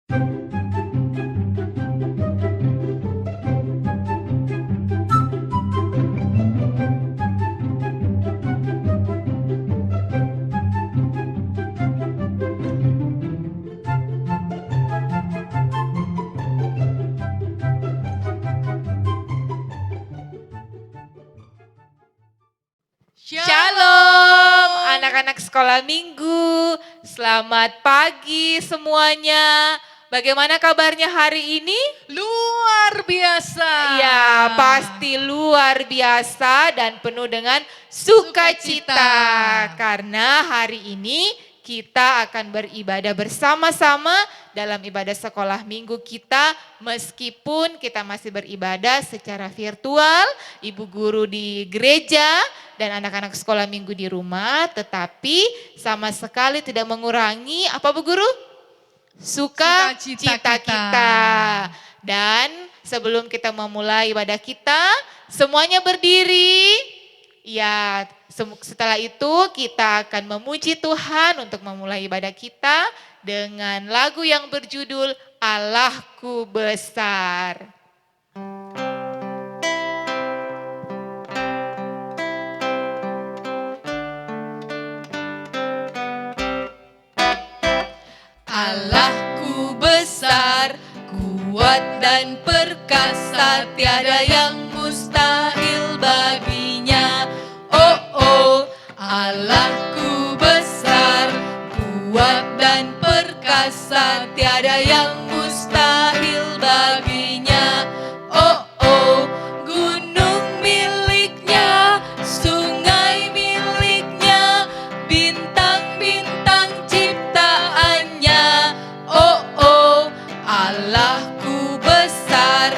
Shalom anak-anak sekolah minggu, selamat pagi semuanya. Bagaimana kabarnya hari ini? Luar biasa. Ya, pasti luar biasa dan penuh dengan sukacita. Karena hari ini kita akan beribadah bersama-sama dalam ibadah sekolah minggu kita. Meskipun kita masih beribadah secara virtual, ibu guru di gereja dan anak-anak sekolah minggu di rumah, tetapi sama sekali tidak mengurangi apa Bu Guru? Sukacita kita. Dan sebelum kita memulai ibadah kita, semuanya berdiri. Ya, setelah itu kita akan memuji Tuhan untuk memulai ibadah kita dengan lagu yang berjudul Allahku Besar. Allahku besar, kuat dan perkasa, tiada yang mustahil baginya. Oh oh, Allahku besar, kuat dan perkasa, tiada yang mustahil baginya. Oh oh, gunung miliknya, sungai miliknya, bintang-bintang ciptaannya. Oh oh, Allahku besar,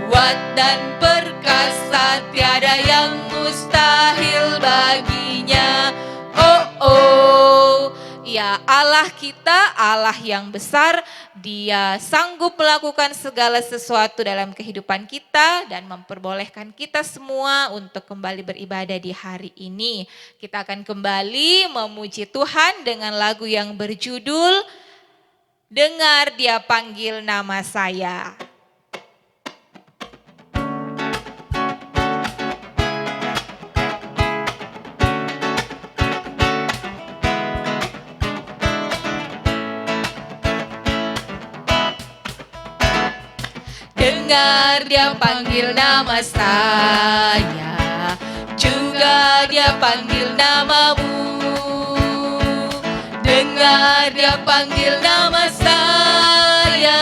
kuat dan perkasa, tiada yang mustahil baginya. Oh oh, Ya, Allah kita, Allah yang besar, Dia sanggup melakukan segala sesuatu dalam kehidupan kita dan memperbolehkan kita semua untuk kembali beribadah di hari ini. Kita akan kembali memuji Tuhan dengan lagu yang berjudul Dengar Dia Panggil Nama Saya. dengar Dia panggil nama saya, juga Dia panggil namamu. Dengar Dia panggil nama saya,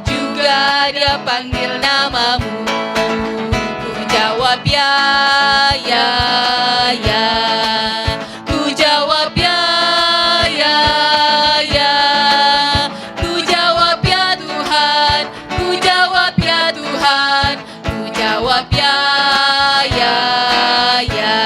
juga Dia panggil namamu. Ku jawab ya, ya, ya. Ku jawab ya, ya, ya. Ku jawab ya Tuhan, ku jawab ya Tuhan, ku jawab ya, ya, ya.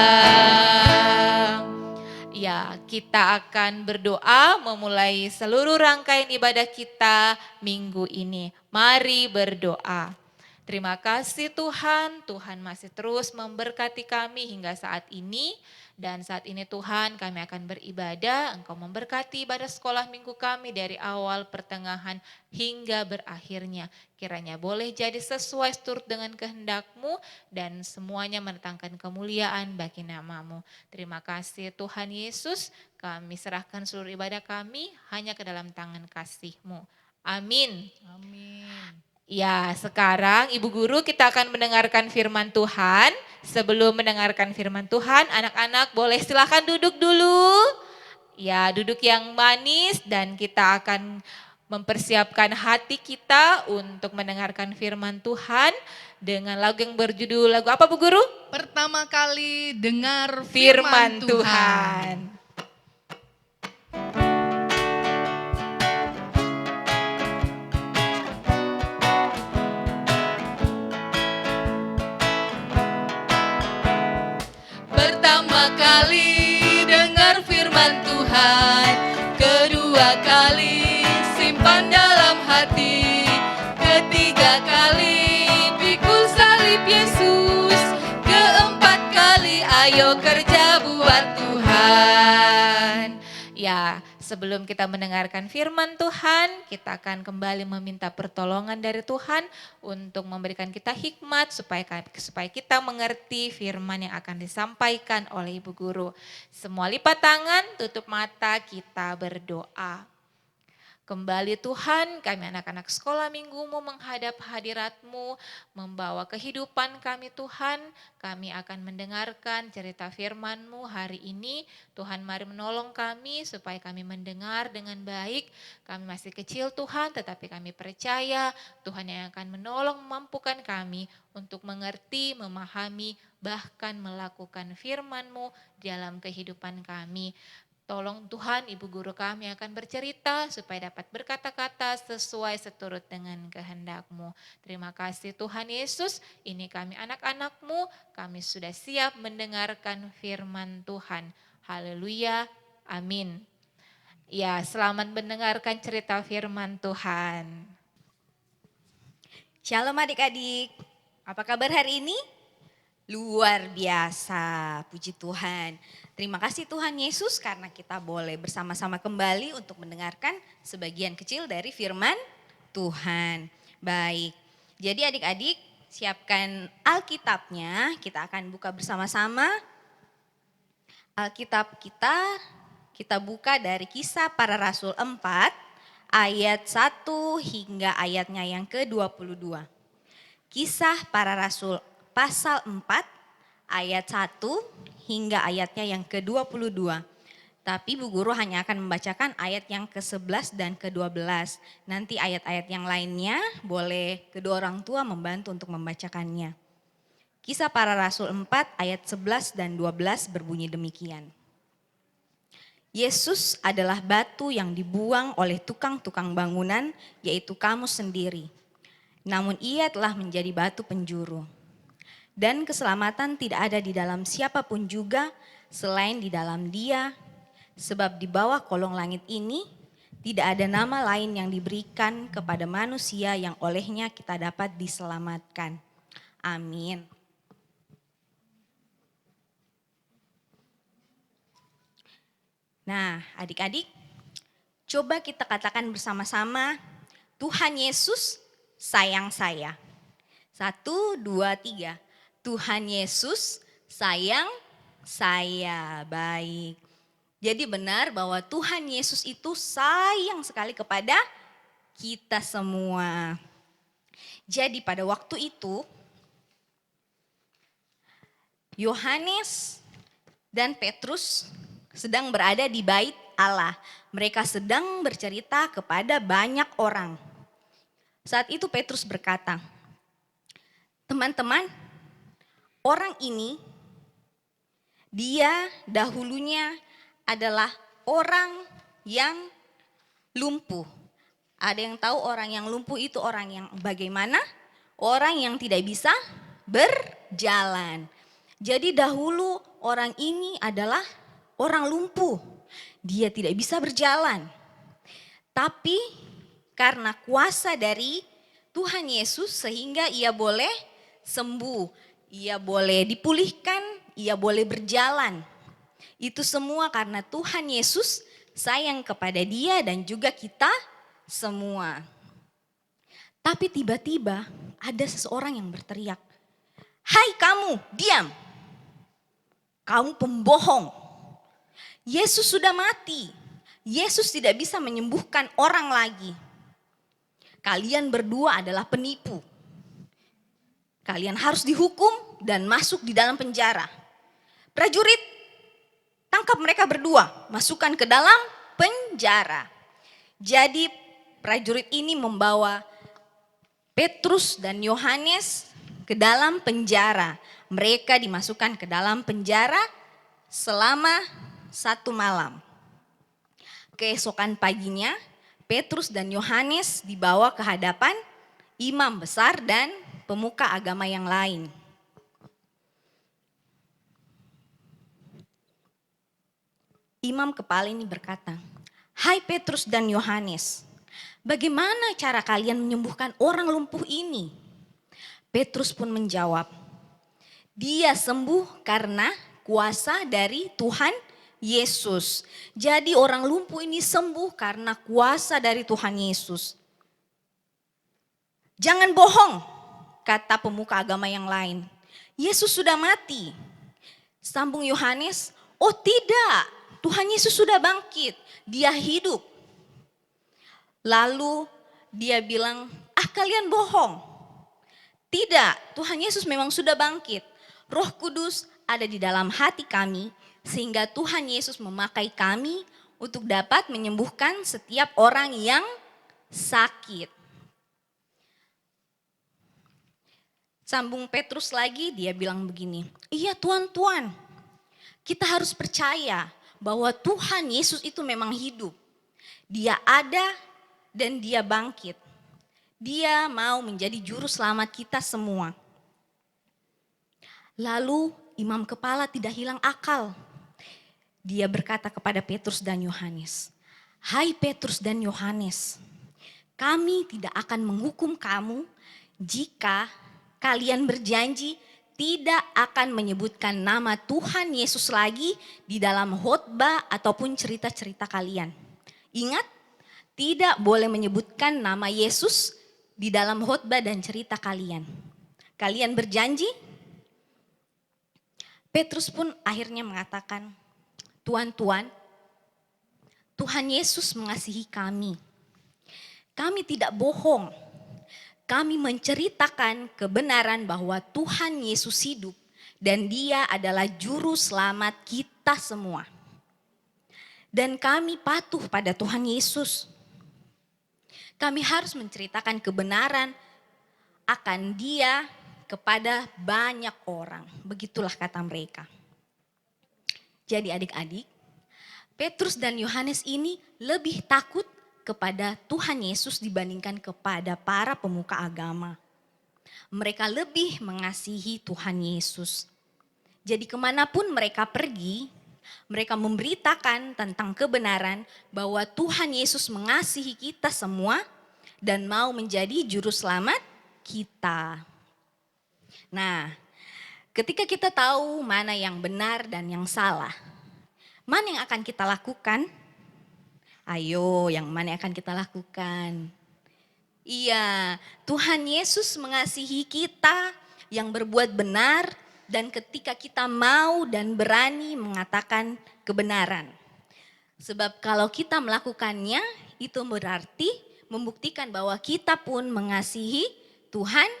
Ya, kita akan berdoa memulai seluruh rangkaian ibadah kita minggu ini. Mari berdoa. Terima kasih Tuhan, Tuhan masih terus memberkati kami hingga saat ini. Dan saat ini Tuhan kami akan beribadah, Engkau memberkati ibadah sekolah minggu kami dari awal, pertengahan, hingga berakhirnya. Kiranya boleh jadi sesuai seturut dengan kehendak-Mu dan semuanya mendatangkan kemuliaan bagi nama-Mu. Terima kasih Tuhan Yesus, kami serahkan seluruh ibadah kami hanya ke dalam tangan kasih-Mu. Amin. Amin. Ya, sekarang Ibu Guru kita akan mendengarkan firman Tuhan. Sebelum mendengarkan firman Tuhan, anak-anak boleh silakan duduk dulu. Ya, duduk yang manis dan kita akan mempersiapkan hati kita untuk mendengarkan firman Tuhan dengan lagu yang berjudul lagu apa Bu Guru? Pertama kali dengar Firman Tuhan. Pertama kali dengar firman Tuhan, kedua kali simpan dalam hati, ketiga kali pikul salib Yesus, keempat kali ayo kerja buat Tuhan. Ya, sebelum kita mendengarkan firman Tuhan, kita akan kembali meminta pertolongan dari Tuhan untuk memberikan kita hikmat supaya kita mengerti firman yang akan disampaikan oleh Ibu Guru. Semua lipat tangan, tutup mata, kita berdoa. Kembali Tuhan, kami anak-anak sekolah minggumu menghadap hadirat-Mu, membawa kehidupan kami Tuhan. Kami akan mendengarkan cerita firman-Mu hari ini. Tuhan mari menolong kami supaya kami mendengar dengan baik. Kami masih kecil Tuhan, tetapi kami percaya Tuhan yang akan menolong memampukan kami untuk mengerti, memahami, bahkan melakukan firman-Mu dalam kehidupan kami. Tolong Tuhan, Ibu Guru kami akan bercerita supaya dapat berkata-kata sesuai seturut dengan kehendak-Mu. Terima kasih Tuhan Yesus, ini kami anak-anak-Mu, kami sudah siap mendengarkan firman Tuhan. Haleluya, amin. Ya, selamat mendengarkan cerita firman Tuhan. Shalom adik-adik, apa kabar hari ini? Luar biasa, puji Tuhan. Terima kasih Tuhan Yesus karena kita boleh bersama-sama kembali untuk mendengarkan sebagian kecil dari firman Tuhan. Baik, jadi adik-adik siapkan Alkitabnya, kita akan buka bersama-sama. Alkitab kita buka dari Kisah Para Rasul 4 ayat 1 hingga ayatnya yang ke-22. Kisah Para Rasul pasal 4 ayat 1 hingga ayatnya yang ke-22. Tapi Bu Guru hanya akan membacakan ayat yang ke-11 dan ke-12. Nanti ayat-ayat yang lainnya boleh kedua orang tua membantu untuk membacakannya. Kisah Para Rasul 4 ayat 11 dan 12 berbunyi demikian. Yesus adalah batu yang dibuang oleh tukang-tukang bangunan, yaitu kamu sendiri. Namun ia telah menjadi batu penjuru. Dan keselamatan tidak ada di dalam siapapun juga selain di dalam Dia, sebab di bawah kolong langit ini tidak ada nama lain yang diberikan kepada manusia yang olehnya kita dapat diselamatkan. Amin. Nah, adik-adik, coba kita katakan bersama-sama, Tuhan Yesus sayang saya. 1, 2, 3. Tuhan Yesus sayang saya. Baik. Jadi benar bahwa Tuhan Yesus itu sayang sekali kepada kita semua. Jadi pada waktu itu Yohanes dan Petrus sedang berada di bait Allah. Mereka sedang bercerita kepada banyak orang. Saat itu Petrus berkata, teman-teman, orang ini, dia dahulunya adalah orang yang lumpuh. Ada yang tahu orang yang lumpuh itu orang yang bagaimana? Orang yang tidak bisa berjalan. Jadi dahulu orang ini adalah orang lumpuh. Dia tidak bisa berjalan. Tapi karena kuasa dari Tuhan Yesus sehingga ia boleh sembuh. Ia boleh dipulihkan, ia boleh berjalan. Itu semua karena Tuhan Yesus sayang kepada dia dan juga kita semua. Tapi tiba-tiba ada seseorang yang berteriak, "Hai kamu, diam! Kamu pembohong. Yesus sudah mati. Yesus tidak bisa menyembuhkan orang lagi. Kalian berdua adalah penipu. Kalian harus dihukum dan masuk di dalam penjara. Prajurit, tangkap mereka berdua, masukkan ke dalam penjara." Jadi prajurit ini membawa Petrus dan Yohanes ke dalam penjara. Mereka dimasukkan ke dalam penjara selama 1 malam. Keesokan paginya Petrus dan Yohanes dibawa ke hadapan imam besar dan pemuka agama yang lain. Imam kepala ini berkata, "Hai Petrus dan Yohanes, bagaimana cara kalian menyembuhkan orang lumpuh ini?" Petrus pun menjawab, "Dia sembuh karena kuasa dari Tuhan Yesus. Jadi orang lumpuh ini sembuh karena kuasa dari Tuhan Yesus. Jangan bohong, kata pemuka agama yang lain. Yesus sudah mati. Sambung Yohanes, oh tidak, Tuhan Yesus sudah bangkit, dia hidup. Lalu dia bilang, kalian bohong. Tidak, Tuhan Yesus memang sudah bangkit. Roh Kudus ada di dalam hati kami, sehingga Tuhan Yesus memakai kami untuk dapat menyembuhkan setiap orang yang sakit. Sambung Petrus lagi, dia bilang begini, iya Tuhan, kita harus percaya bahwa Tuhan Yesus itu memang hidup. Dia ada dan dia bangkit. Dia mau menjadi juru selamat kita semua. Lalu imam kepala tidak hilang akal. Dia berkata kepada Petrus dan Yohanes, hai Petrus dan Yohanes, kami tidak akan menghukum kamu jika kalian berjanji tidak akan menyebutkan nama Tuhan Yesus lagi di dalam khotbah ataupun cerita-cerita kalian. Ingat, tidak boleh menyebutkan nama Yesus di dalam khotbah dan cerita kalian. Kalian berjanji? Petrus pun akhirnya mengatakan, Tuhan, Tuhan Yesus mengasihi kami. Kami tidak bohong. Kami menceritakan kebenaran bahwa Tuhan Yesus hidup dan dia adalah juru selamat kita semua. Dan kami patuh pada Tuhan Yesus. Kami harus menceritakan kebenaran akan dia kepada banyak orang. Begitulah kata mereka. Jadi adik-adik, Petrus dan Yohanes ini lebih takut kepada Tuhan Yesus dibandingkan kepada para pemuka agama. Mereka lebih mengasihi Tuhan Yesus. Jadi kemanapun mereka pergi, mereka memberitakan tentang kebenaran bahwa Tuhan Yesus mengasihi kita semua dan mau menjadi juru selamat kita. Nah, ketika kita tahu mana yang benar dan yang salah, mana yang akan kita lakukan? Ayo, yang mana yang akan kita lakukan? Iya, Tuhan Yesus mengasihi kita yang berbuat benar dan ketika kita mau dan berani mengatakan kebenaran. Sebab kalau kita melakukannya, itu berarti membuktikan bahwa kita pun mengasihi Tuhan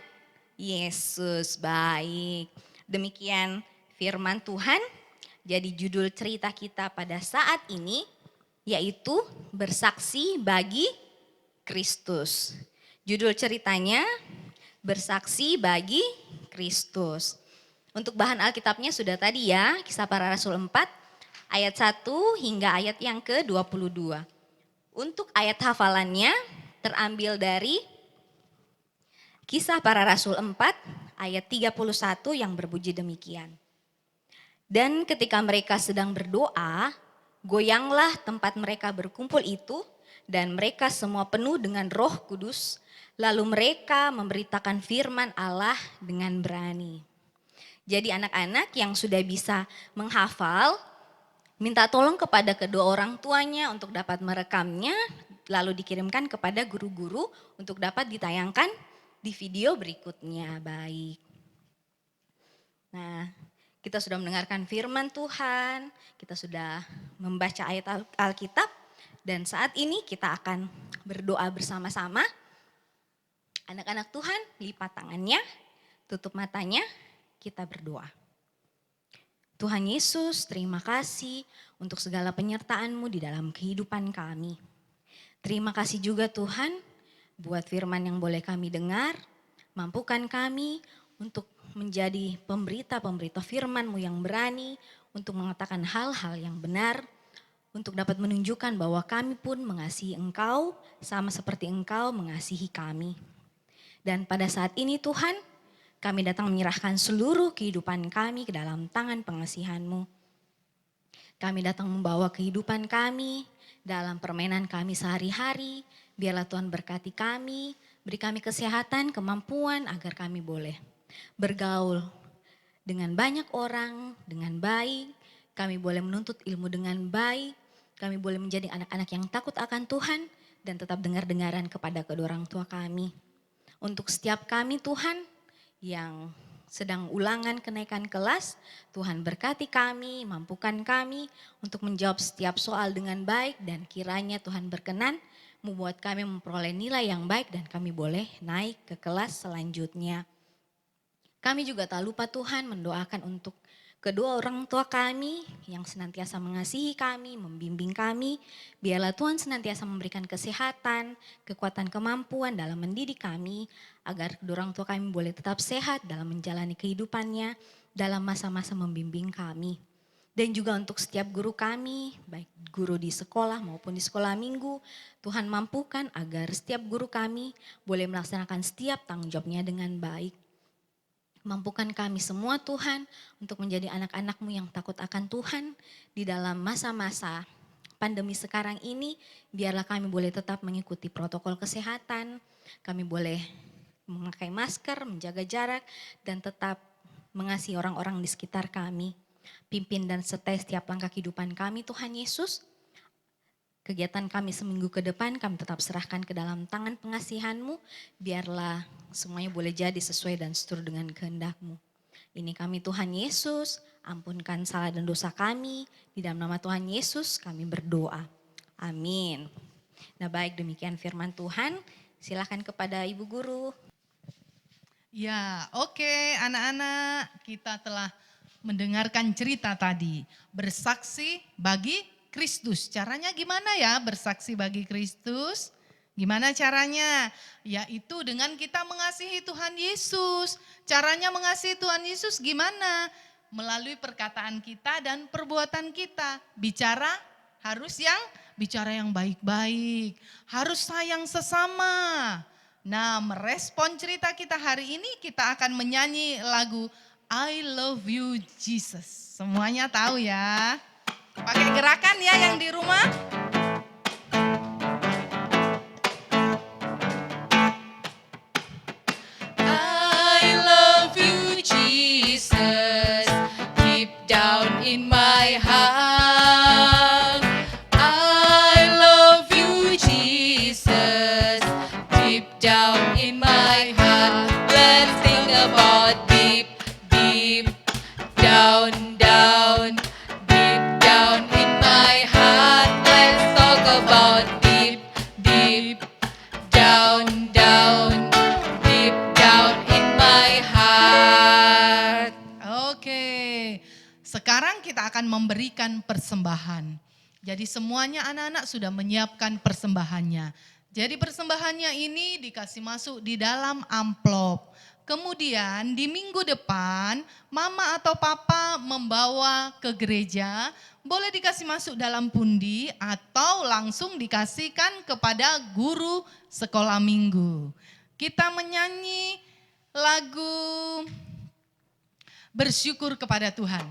Yesus. Baik, demikian firman Tuhan. Jadi judul cerita kita pada saat ini yaitu bersaksi bagi Kristus. Judul ceritanya bersaksi bagi Kristus. Untuk bahan Alkitabnya sudah tadi ya, Kisah Para Rasul 4 ayat 1 hingga ayat yang ke-22. Untuk ayat hafalannya terambil dari Kisah Para Rasul 4 ayat 31 yang berbunyi demikian. Dan ketika mereka sedang berdoa, goyanglah tempat mereka berkumpul itu dan mereka semua penuh dengan Roh Kudus. Lalu mereka memberitakan firman Allah dengan berani. Jadi anak-anak yang sudah bisa menghafal, minta tolong kepada kedua orang tuanya untuk dapat merekamnya. Lalu dikirimkan kepada guru-guru untuk dapat ditayangkan di video berikutnya. Baik. Nah, kita sudah mendengarkan firman Tuhan, kita sudah membaca ayat Alkitab, dan saat ini kita akan berdoa bersama-sama. Anak-anak Tuhan, lipat tangannya, tutup matanya, kita berdoa. Tuhan Yesus, terima kasih untuk segala penyertaan-Mu di dalam kehidupan kami. Terima kasih juga Tuhan buat firman yang boleh kami dengar, mampukan kami untuk menjadi pemberita-pemberita firman-Mu yang berani untuk mengatakan hal-hal yang benar, untuk dapat menunjukkan bahwa kami pun mengasihi Engkau sama seperti Engkau mengasihi kami. Dan pada saat ini Tuhan, kami datang menyerahkan seluruh kehidupan kami ke dalam tangan pengasihan-Mu. Kami datang membawa kehidupan kami dalam permainan kami sehari-hari. Biarlah Tuhan berkati kami, beri kami kesehatan, kemampuan agar kami boleh bergaul dengan banyak orang, dengan baik, kami boleh menuntut ilmu dengan baik, kami boleh menjadi anak-anak yang takut akan Tuhan, dan tetap dengar-dengaran kepada kedua orang tua kami. Untuk setiap kami Tuhan yang sedang ulangan kenaikan kelas, Tuhan berkati kami, mampukan kami untuk menjawab setiap soal dengan baik, dan kiranya Tuhan berkenan membuat kami memperoleh nilai yang baik dan kami boleh naik ke kelas selanjutnya. Kami juga tak lupa Tuhan mendoakan untuk kedua orang tua kami yang senantiasa mengasihi kami, membimbing kami. Biarlah Tuhan senantiasa memberikan kesehatan, kekuatan, kemampuan dalam mendidik kami, agar kedua orang tua kami boleh tetap sehat dalam menjalani kehidupannya, dalam masa-masa membimbing kami. Dan juga untuk setiap guru kami, baik guru di sekolah maupun di sekolah minggu, Tuhan mampukan agar setiap guru kami boleh melaksanakan setiap tanggung jawabnya dengan baik. Mampukan kami semua Tuhan untuk menjadi anak-anak-Mu yang takut akan Tuhan di dalam masa-masa pandemi sekarang ini. Biarlah kami boleh tetap mengikuti protokol kesehatan, kami boleh memakai masker, menjaga jarak, dan tetap mengasihi orang-orang di sekitar kami. Pimpin dan sertai setiap langkah kehidupan kami Tuhan Yesus. Kegiatan kami seminggu ke depan kami tetap serahkan ke dalam tangan pengasihan-Mu. Biarlah semuanya boleh jadi sesuai dan seturut dengan kehendak-Mu. Ini kami Tuhan Yesus, ampunkan salah dan dosa kami. Di dalam nama Tuhan Yesus kami berdoa. Amin. Nah baik, demikian firman Tuhan. Silakan kepada Ibu Guru. Ya, oke, anak-anak, kita telah mendengarkan cerita tadi. Bersaksi bagi Kristus. Caranya gimana ya bersaksi bagi Kristus? Gimana caranya? Yaitu dengan kita mengasihi Tuhan Yesus. Caranya mengasihi Tuhan Yesus gimana? Melalui perkataan kita dan perbuatan kita. Bicara yang baik-baik. Harus sayang sesama. Nah, merespon cerita kita hari ini, kita akan menyanyi lagu I Love You Jesus. Semuanya tahu ya. Pakai gerakan ya yang di rumah. I love you Jesus, deep down in my heart. I love you Jesus, deep down in my heart. Let's think about deep, deep down, down, deep down in my heart. Let's talk about deep, deep down, down, deep down in my heart. Oke, sekarang kita akan memberikan persembahan. Jadi semuanya anak-anak sudah menyiapkan persembahannya. Jadi persembahannya ini dikasih masuk di dalam amplop. Kemudian di minggu depan mama atau papa membawa ke gereja, boleh dikasih masuk dalam pundi atau langsung dikasihkan kepada guru sekolah minggu. Kita menyanyi lagu bersyukur kepada Tuhan.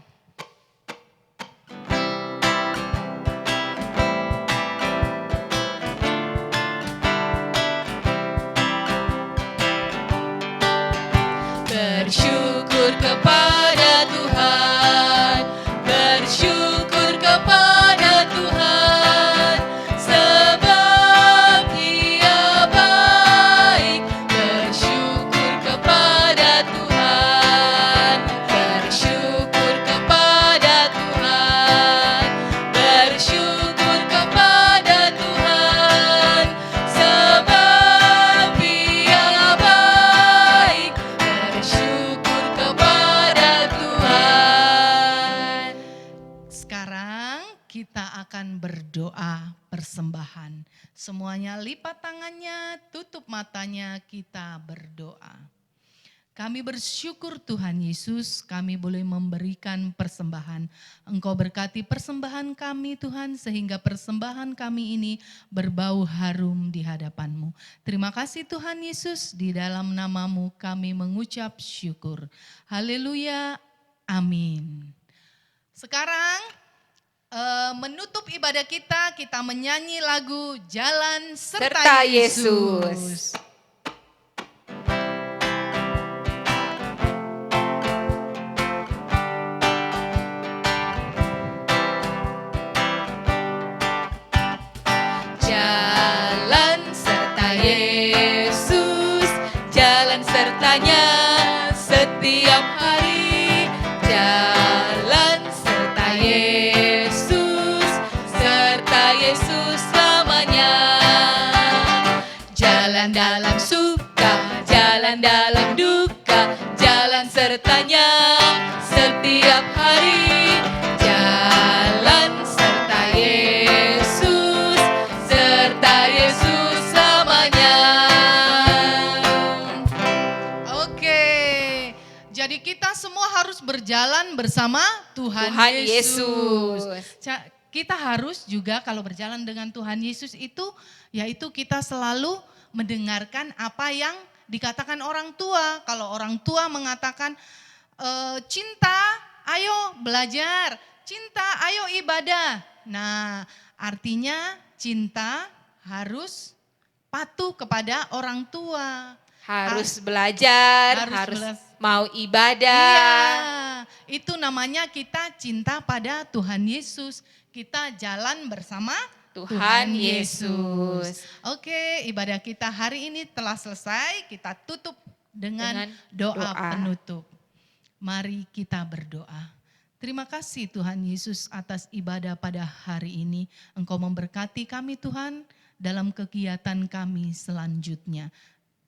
Bersyukur kepada Tuhan, bersyukur kepada Tuhan, sebab Dia baik. Bersyukur kepada Tuhan, bersyukur kepada Tuhan, bersyukur kepada Tuhan, sebab Dia baik. Bersyukur kepada Tuhan. Sekarang kita akan berdoa persembahan. Semuanya lipat tangannya, tutup matanya, kita berdoa. Kami bersyukur Tuhan Yesus, kami boleh memberikan persembahan. Engkau berkati persembahan kami Tuhan, sehingga persembahan kami ini berbau harum di hadapan-Mu. Terima kasih Tuhan Yesus, di dalam nama-Mu kami mengucap syukur. Haleluya, amin. Sekarang menutup ibadah kita menyanyi lagu Jalan Serta Yesus. sertanya setiap hari. Jalan serta Yesus selamanya. Jalan dalam suka, jalan dalam duka, jalan sertanya setiap hari. Jalan serta Yesus selamanya. Oke, jadi kita semua harus berjalan bersama Tuhan Yesus. Kita harus juga kalau berjalan dengan Tuhan Yesus itu, yaitu kita selalu mendengarkan apa yang dikatakan orang tua. Kalau orang tua mengatakan, cinta, ayo belajar, cinta, ayo ibadah. Nah, artinya cinta harus patuh kepada orang tua. Harus belajar, harus mau ibadah. Iya, itu namanya kita cinta pada Tuhan Yesus. Kita jalan bersama Tuhan Yesus. Oke, ibadah kita hari ini telah selesai. Kita tutup dengan doa penutup. Mari kita berdoa. Terima kasih Tuhan Yesus atas ibadah pada hari ini. Engkau memberkati kami Tuhan dalam kegiatan kami selanjutnya.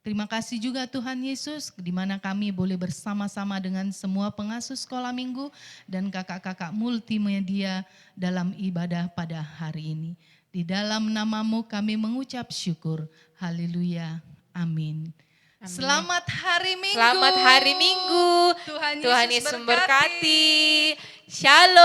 Terima kasih juga Tuhan Yesus, di mana kami boleh bersama-sama dengan semua pengasuh sekolah minggu dan kakak-kakak multimedia dalam ibadah pada hari ini. Di dalam nama-Mu kami mengucap syukur. Haleluya. Amin. Selamat hari Minggu. Selamat hari Minggu. Tuhan Yesus memberkati. Shalom.